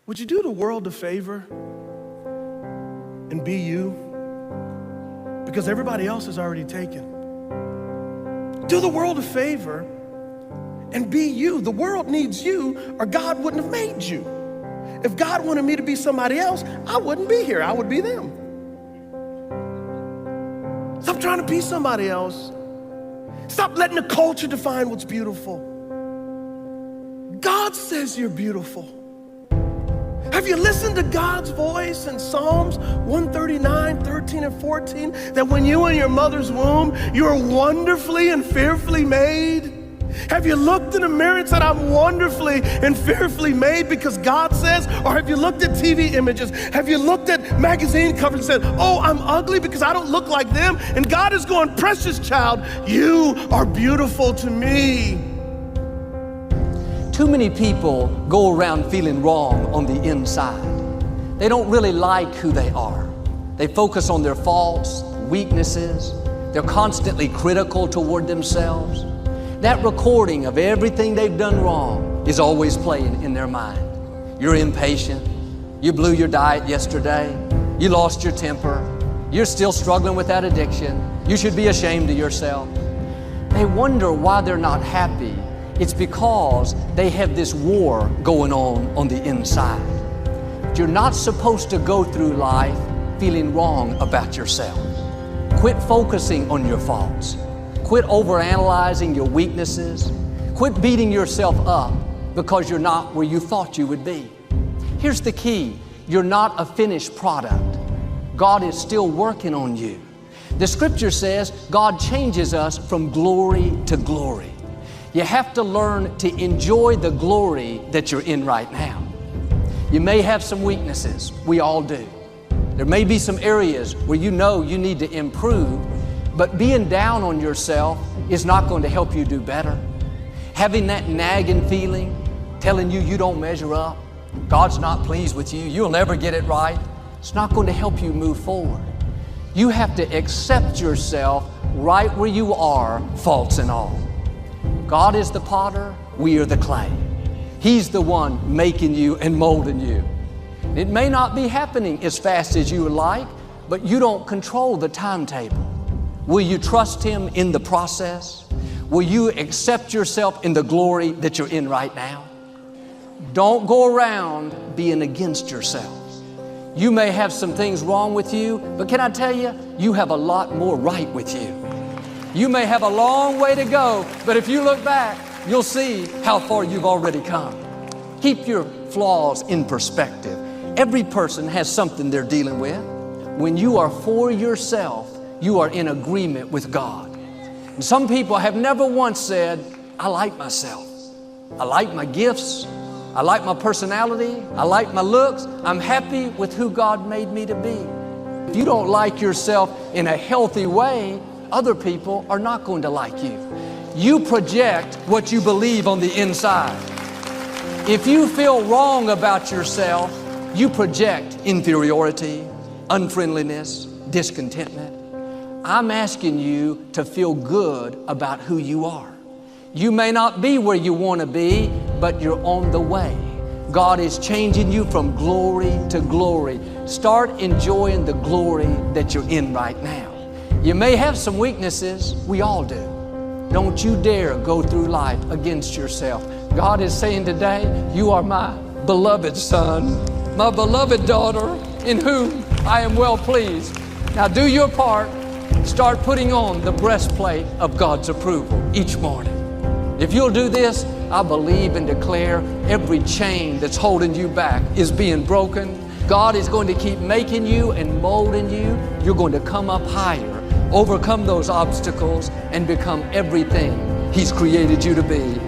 Would you do the world a favor and be you? Because everybody else is already taken. Do the world a favor and be you. The world needs you, or God wouldn't have made you. If God wanted me to be somebody else, I wouldn't be here. I would be them. Stop trying to be somebody else. Stop letting the culture define what's beautiful. God says you're beautiful. Have you listened to God's voice in Psalms 139, 13, and 14? That when you were in your mother's womb, you were wonderfully and fearfully made? Have you looked in the mirror and said, I'm wonderfully and fearfully made because God says? Or have you looked at TV images? Have you looked at magazine covers and said, oh, I'm ugly because I don't look like them? And God is going, precious child, you are beautiful to me. Too many people go around feeling wrong on the inside. They don't really like who they are. They focus on their faults, weaknesses. They're constantly critical toward themselves. That recording of everything they've done wrong is always playing in their mind. You're impatient. You blew your diet yesterday. You lost your temper. You're still struggling with that addiction. You should be ashamed of yourself. They wonder why they're not happy. It's because they have this war going on the inside. But you're not supposed to go through life feeling wrong about yourself. Quit focusing on your faults. Quit overanalyzing your weaknesses. Quit beating yourself up because you're not where you thought you would be. Here's the key. You're not a finished product. God is still working on you. The scripture says God changes us from glory to glory. You have to learn to enjoy the glory that you're in right now. You may have some weaknesses. We all do. There may be some areas where you know you need to improve, but being down on yourself is not going to help you do better. Having that nagging feeling, telling you you don't measure up, God's not pleased with you, you'll never get it right, it's not going to help you move forward. You have to accept yourself right where you are, faults and all. God is the potter, we are the clay. He's the one making you and molding you. It may not be happening as fast as you would like, but you don't control the timetable. Will you trust Him in the process? Will you accept yourself in the glory that you're in right now? Don't go around being against yourself. You may have some things wrong with you, but can I tell you, you have a lot more right with you. You may have a long way to go, but if you look back, you'll see how far you've already come. Keep your flaws in perspective. Every person has something they're dealing with. When you are for yourself, you are in agreement with God. And some people have never once said, I like myself. I like my gifts. I like my personality. I like my looks. I'm happy with who God made me to be. If you don't like yourself in a healthy way, other people are not going to like you. You project what you believe on the inside. If you feel wrong about yourself, you project inferiority, unfriendliness, discontentment. I'm asking you to feel good about who you are. You may not be where you want to be, but you're on the way. God is changing you from glory to glory. Start enjoying the glory that you're in right now. You may have some weaknesses. We all do. Don't you dare go through life against yourself. God is saying today, you are my beloved son, my beloved daughter, in whom I am well pleased. Now do your part. Start putting on the breastplate of God's approval each morning. If you'll do this, I believe and declare every chain that's holding you back is being broken. God is going to keep making you and molding you. You're going to come up higher, overcome those obstacles, and become everything He's created you to be.